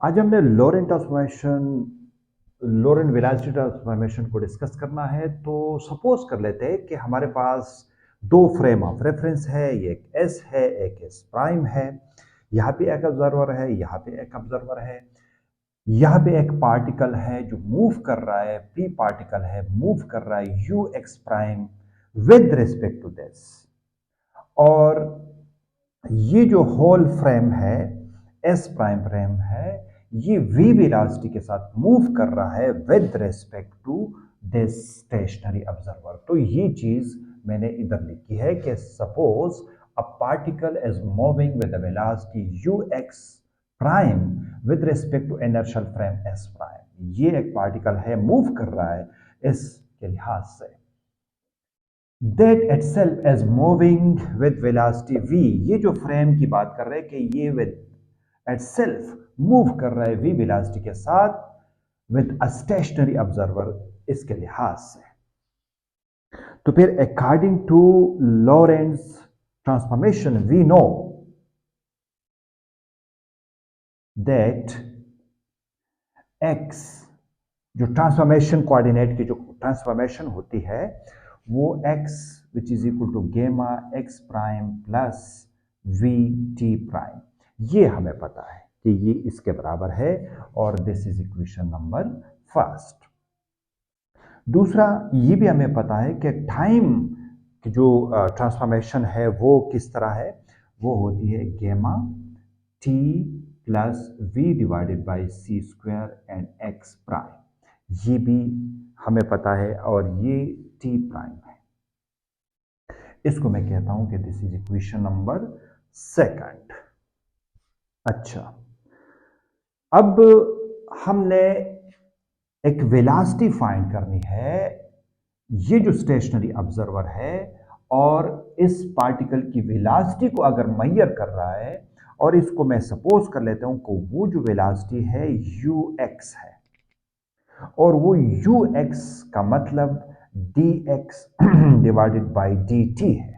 आज हमने लोरेंट transformation, लोरेंट velocity transformation को डिस्कस करना है। तो सपोज कर लेते हैं कि हमारे पास दो फ्रेम ऑफ रेफरेंस है, ये एक एस है, एक एस प्राइम है। यहाँ पे एक ऑब्जर्वर है, यहाँ पे एक ऑब्जर्वर है, यहाँ पे एक पार्टिकल है जो मूव कर रहा है, पी पार्टिकल है, मूव कर रहा है U X prime with respect to this. और ये जो होल फ्रेम है, एस प्राइम फ्रेम है, ये वी वेलोसिटी के साथ मूव कर रहा है with respect to this stationary observer. तो ये चीज मैंने इधर लिखी है कि suppose a particle is moving with the velocity U X prime with respect to inertial frame S prime. ये एक पार्टिकल है, मूव कर रहा है इस के लिहाज से, that itself is moving with velocity v। ये जो फ्रेम की बात कर रहे हैं कि ये with itself मूव कर रहा है v वेलोसिटी के साथ with a stationary observer इसके लिहाज से। तो फिर according to Lorentz transformation we know that x जो ट्रांसफॉर्मेशन कोऑर्डिनेट की जो ट्रांसफॉर्मेशन होती है वो x which is equal to gamma x prime plus V T prime, ये हमें पता है कि ये इसके बराबर है और this is equation number first. दूसरा ये भी हमें पता है कि टाइम की जो ट्रांसफॉर्मेशन है वो किस तरह है, वो होती है gamma T plus V divided by C square and X prime, ये भी हमें पता है और ये टी प्राइम है। इसको मैं कहता हूं कि this is equation number second. अच्छा, अब हमने एक वेलोसिटी फाइंड करनी है। ये जो स्टेशनरी ऑब्जर्वर है और इस पार्टिकल की वेलोसिटी को अगर मेजर कर रहा है, और इसको मैं सपोज कर लेता हूं कि वो जो वेलोसिटी है यू एक्स है, और वो यू एक्स का मतलब D X divided by D T है।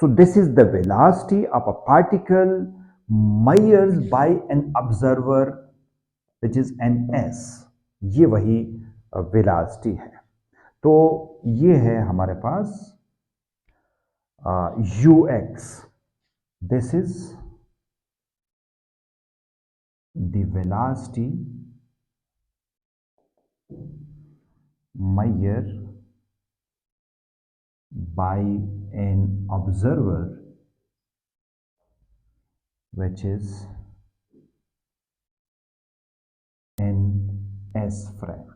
So this is the velocity of a particle measured by an observer which is an s। ये वही वेलोसिटी है। तो ये है हमारे पास U X, this is the velocity measured by an observer which is an s frame।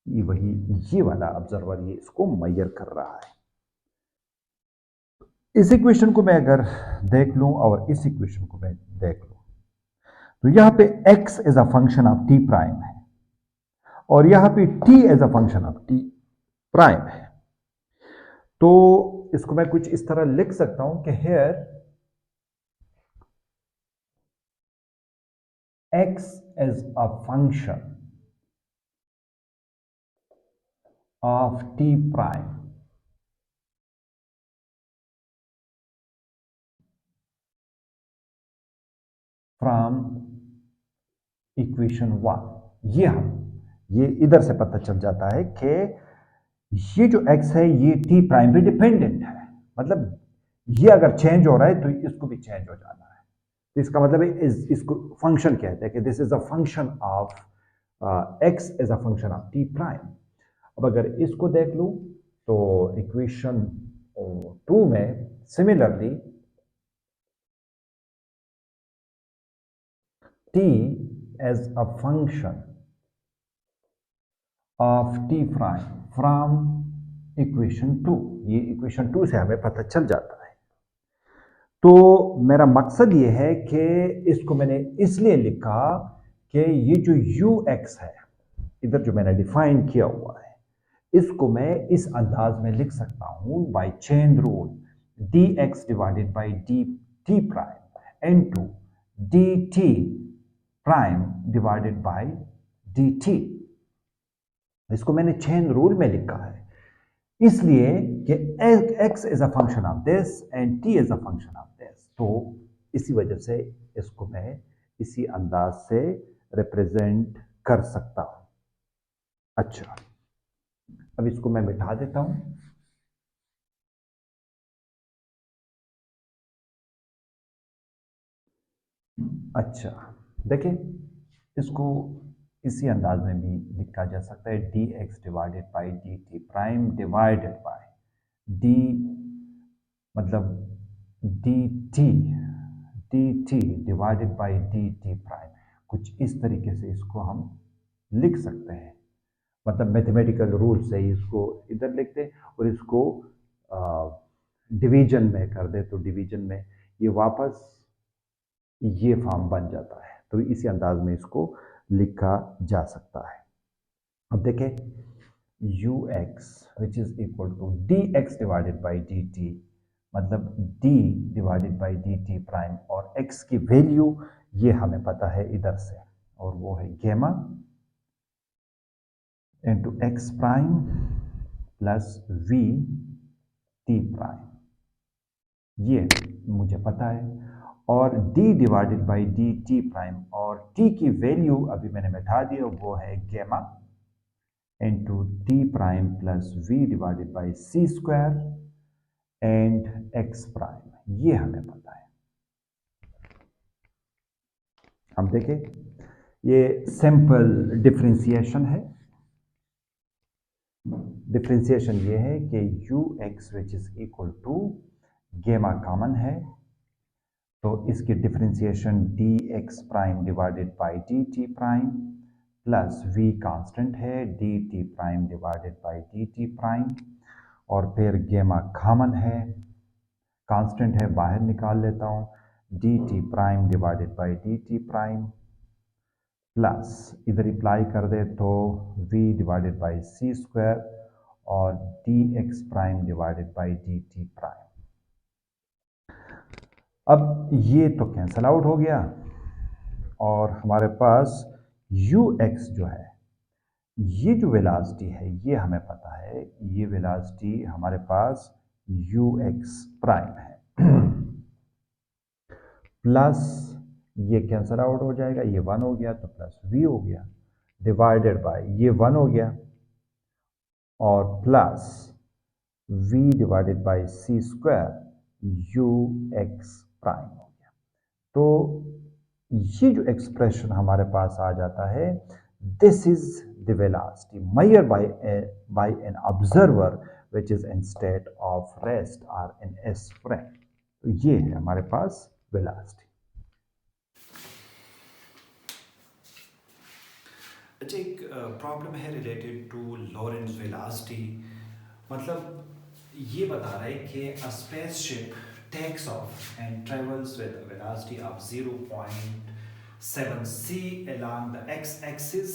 ये वही, ये वाला ऑब्जर्वर ये इसको मेजर कर रहा है। इस इक्वेशन को मैं अगर देख लूं और इस इक्वेशन को मैं देख लूं तो यहां पे x is a function of t prime है और यहां पे t is a function of t prime है। तो इसको मैं कुछ इस तरह लिख सकता हूं कि here x is a function of t prime from equation 1। ये इधर से पता चल जाता है कि ये जो x है ये t प्राइम पे डिपेंडेंट है, मतलब ये अगर चेंज हो रहा है तो इसको भी चेंज हो जाना है। तो इसका मतलब है इसको फंक्शन कहते हैं कि this is a function of x is a function of t prime. अब अगर इसको देख लूं तो इक्वेशन 2 में similarly t as a function of t prime from equation 2, ये इक्वेशन 2 से हमें पता चल जाता है। तो मेरा मकसद ये है कि इसको मैंने इसलिए लिखा कि ये जो यू एक्स है इधर जो मैंने डिफाइन किया हुआ है इसको मैं इस अंदाज में लिख सकता हूं by chain rule, D X divided by D T prime into D T prime divided by D T. इसको मैंने चेन रूल में लिखा है इसलिए कि x is a function of this and t is a function of this. तो इसी वजह से इसको मैं इसी अंदाज से रिप्रेजेंट कर सकता हूं। अच्छा, अब इसको मैं मिटा देता हूं। अच्छा, देखिए इसको इसी अंदाज में भी लिखा जा सकता है, D X divided by D T prime divided by D, मतलब D T, D T divided by D T prime. कुछ इस तरीके से इसको हम लिख सकते हैं, मतलब मैथमेटिकल रूल से ही इसको इधर लिखते हैं और इसको डिवीजन में कर दे तो डिवीजन में ये वापस ये फॉर्म बन जाता है। तो इसी अंदाज में इसको लिखा जा सकता है। अब देखें, U X which is equal to D X divided by D T, मतलब D divided by D T prime, और एक्स की वैल्यू ये हमें पता है इधर से, और वो है gamma into X prime plus V T prime, ये मुझे पता है। और d divided by D T prime, और t की वैल्यू अभी मैंने बैठा दिया, वो है gamma into T prime plus V divided by C square and X prime, ये हमें पता है। अब देखें, ये सिंपल डिफरेंशिएशन है। डिफरेंशिएशन ये है कि U X which is equal to gamma common है, तो इसकी differentiation D X prime divided by D T prime plus V constant है, D T prime divided by D T prime, और फिर गेमा कॉमन है, कांस्टेंट है बाहर निकाल लेता हूँ, D T prime divided by D T prime plus इधर अप्लाई कर दे तो v divided by C square और D X prime divided by D T prime. अब ये तो कैंसल आउट हो गया और हमारे पास यू एक्स जो है, ये जो वेलोसिटी है ये हमें पता है, ये वेलोसिटी हमारे पास यू एक्स प्राइम है प्लस ये कैंसल आउट हो जाएगा, ये 1 हो गया तो प्लस v हो गया डिवाइडेड बाय ये 1 हो गया और plus v divided by C square U X prime हो गया। तो ये जो एक्सप्रेशन हमारे पास आ जाता है, this is the velocity measured by an observer which is in state of rest or in s frame। तो ये है हमारे पास वेलोसिटी। अच्छा, एक प्रॉब्लम है रिलेटेड टू लॉरेंस वेलोसिटी। मतलब ये बता रहा है कि a spaceship takes off and travels with a velocity of 0.7 c along the x axis.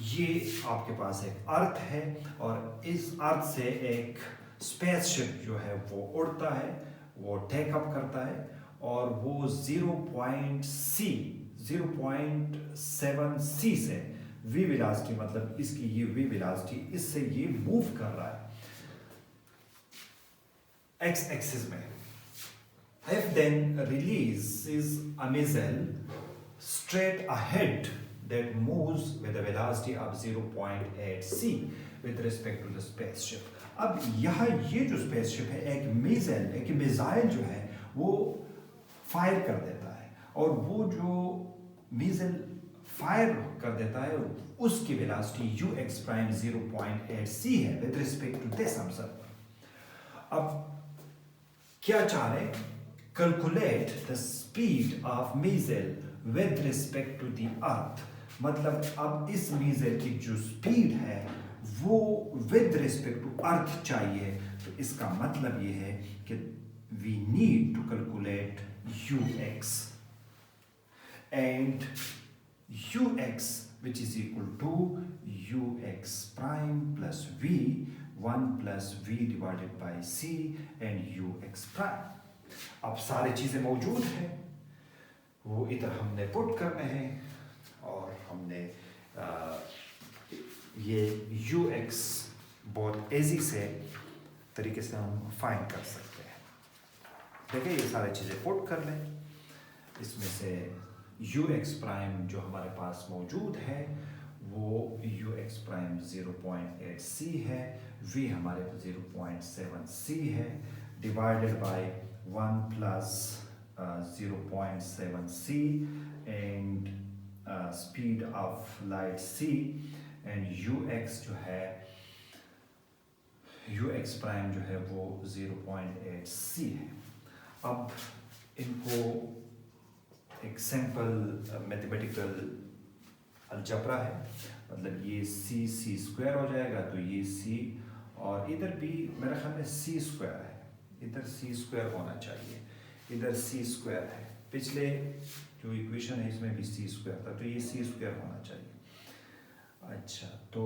ये आपके पास एक अर्थ है और इस अर्थ से एक स्पेसशिप जो है वो उड़ता है, वो टेकअप करता है और वो 0.7 c से v वेलोसिटी, मतलब इसकी ये v वेलोसिटी, इससे ये मूव कर रहा है x एक्सिस में। If then releases a missile straight ahead that moves with a velocity of 0.8 c with respect to the spaceship। अब यहाँ ये जो स्पेसशिप है, एक मिसाइल जो है वो फायर कर देता है और वो जो मिसाइल फायर कर देता है उसकी velocity U X prime 0.8 c है with respect to this observer. अब क्या चाह रहे, calculate the speed of missile with respect to the earth. मतलब अब इस मिसाइल की जो स्पीड है वो विद रिस्पेक्ट टू अर्थ चाहिए। तो इसका मतलब ये है कि we need to calculate U X and U X which is equal to ux prime plus v 1 plus v divided by c and ux prime। अब सारी चीजें मौजूद हैं, वो इधर हमने पुट करने हैं और हमने ये ux बहुत इजी से तरीके से हम फाइंड कर सकते हैं। देखिए ये सारी चीजें पुट कर लें, इसमें से यू एक्स प्राइम जो हमारे पास मौजूद है वो यू एक्स प्राइम 0.8c है, v हमारे 0.7c है, divided by 1 plus 0.7c and speed of light c and U x जो है यू एक्स प्राइम जो है वो 0.8c है। अब इनको एक सिंपल मैथमेटिकल अलजबरा है, मतलब ये सी स्क्वायर हो जाएगा तो ये सी, और इधर भी मेरे ख्याल में सी स्क्वायर है, इधर सी स्क्वायर होना चाहिए, इधर सी स्क्वायर है, पिछले जो इक्वेशन है इसमें भी सी स्क्वायर था तो ये सी स्क्वायर होना चाहिए। अच्छा, तो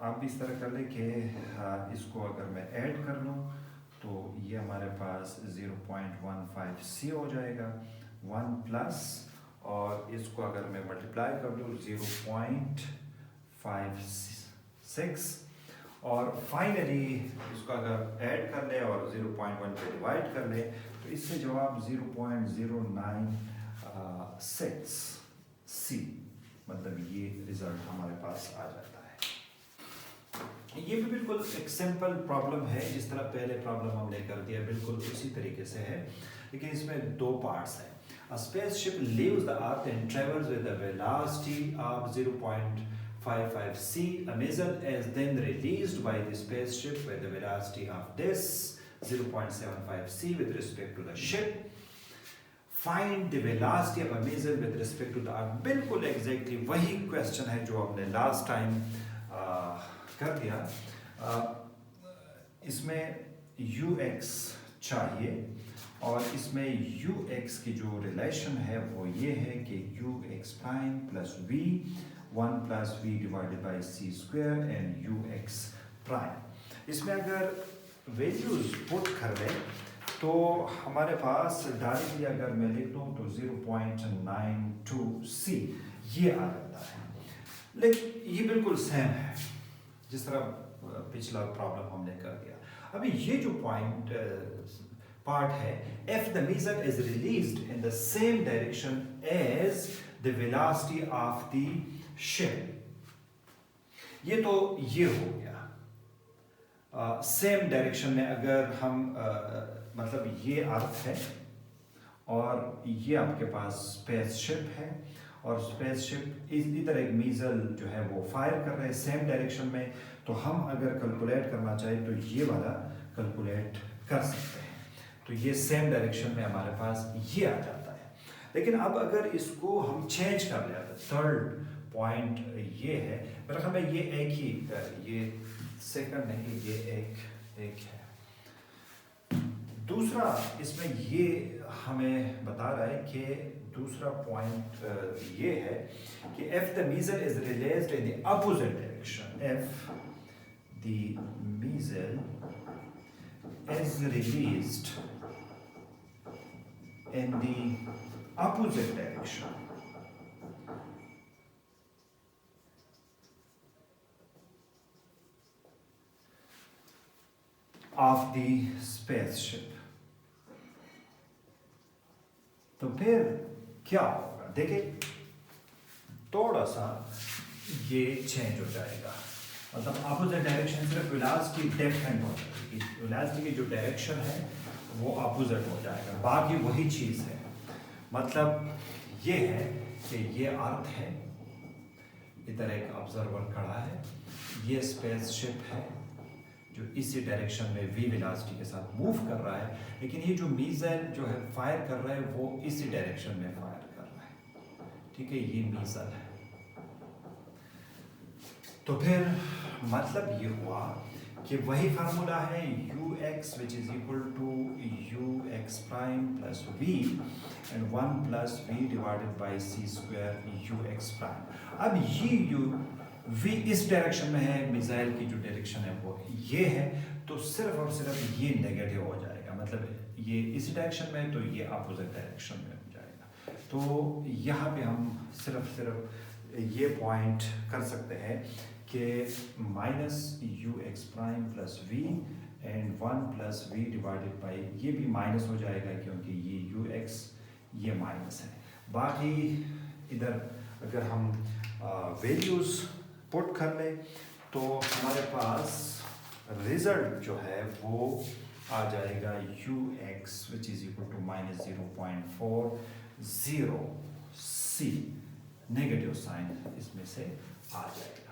आप इस तरह कर लें कि इसको अगर मैं ऐड कर लूँ तो ये हमारे पास 0.15c हो जाएगा, 1 प्लस, और इसको अगर मैं मल्टीप्लाई कर दूँ 0.56, और फाइनली इसको अगर ऐड कर ले और 0.1 पे डिवाइड कर ले तो इससे जवाब 0.096c, मतलब ये रिजल्ट हमारे पास आ जाता है। ये भी बिल्कुल एक सिंपल प्रॉब्लम है, जिस तरह पहले प्रॉब्लम हमने कर दिया बिल्कुल उसी तरीके से है, लेकिन इसमें दो पार्ट्स हैं। A spaceship leaves the Earth and travels with a velocity of 0.55c. A missile is then released by the spaceship with a velocity of this 0.75c with respect to the ship. Find the velocity of a missile with respect to the Earth. बिल्कुल exactly वही question है जो हमने last time कर दिया। इसमें ux चाहिए और इसमें ux की जो रिलेशन है वो ये है कि ux prime plus v 1 plus v divided by C square and ux prime. इसमें अगर वैल्यूज पुट कर लें तो हमारे पास डायरेक्टली अगर मैं लिख दूँ तो 0.92c ये आ जाता है, लेकिन ये बिल्कुल सेम है जिस तरह पिछला प्रॉब्लम हमने कर दिया। अभी ये जो पार्ट है, if the missile is released in the same direction as the velocity of the ship, ये तो ये हो गया सेम डायरेक्शन में। अगर हम मतलब ये अर्थ है और ये आपके पास स्पेसशिप है और स्पेसशिप इधर एक मिसाइल जो है वो फायर कर रहे हैं सेम डायरेक्शन में, तो हम अगर कैलकुलेट करना चाहें तो ये वाला कैलकुलेट कर सकते हैं, तो ये सेम डायरेक्शन में हमारे पास ये आ जाता है। लेकिन अब अगर इसको हम चेंज कर लें, थर्ड पॉइंट ये है, मेरे ख्याल में ये एक ही, ये सेकंड नहीं, ये एक है। दूसरा इसमें ये हमें बता रहा है कि दूसरा पॉइंट ये है कि if the missile is released in the opposite direction, if the missile is released in the opposite direction of the spaceship, तो फिर क्या होगा? देखिए थोड़ा सा ये चेंज हो जाएगा, मतलब अपोजिट डायरेक्शन सिर्फ वेलोसिटी डिफरेंट हो जाएगी, वेलोसिटी की जो डायरेक्शन है वो अपोजिट हो जाएगा, बाकी वही चीज़ है। मतलब ये है कि ये अर्थ है, इधर एक ऑब्जर्वर खड़ा है, ये स्पेसशिप है जो इसी डायरेक्शन में v वेलोसिटी के साथ मूव कर रहा है, लेकिन ये जो मिसाइल जो है फायर कर रहा है वो इसी डायरेक्शन में फायर कर रहा है, ठीक है, ये मिसाइल है। तो फिर मतलब ये हुआ कि वही फार्मूला है ux which is equal to ux prime plus v and 1 plus v divided by c square ux prime। अब ये v इस डायरेक्शन में है, मिसाइल की जो डायरेक्शन है वो ये है, तो सिर्फ और सिर्फ ये नेगेटिव हो जाएगा, मतलब ये इस डायरेक्शन में है तो ये अपोजिट डायरेक्शन में हो जाएगा। तो यहाँ पे हम सिर्फ ये पॉइंट कर सकते हैं कि minus U X prime plus V and 1 plus V divided by, ये भी माइनस हो जाएगा क्योंकि ये यू एक्स ये माइनस है, बाकी इधर अगर हम वैल्यूज़ पुट कर लें तो हमारे पास रिजल्ट जो है वो आ जाएगा ux which is equal to -0.40c, negative sign इसमें से आ जाएगा।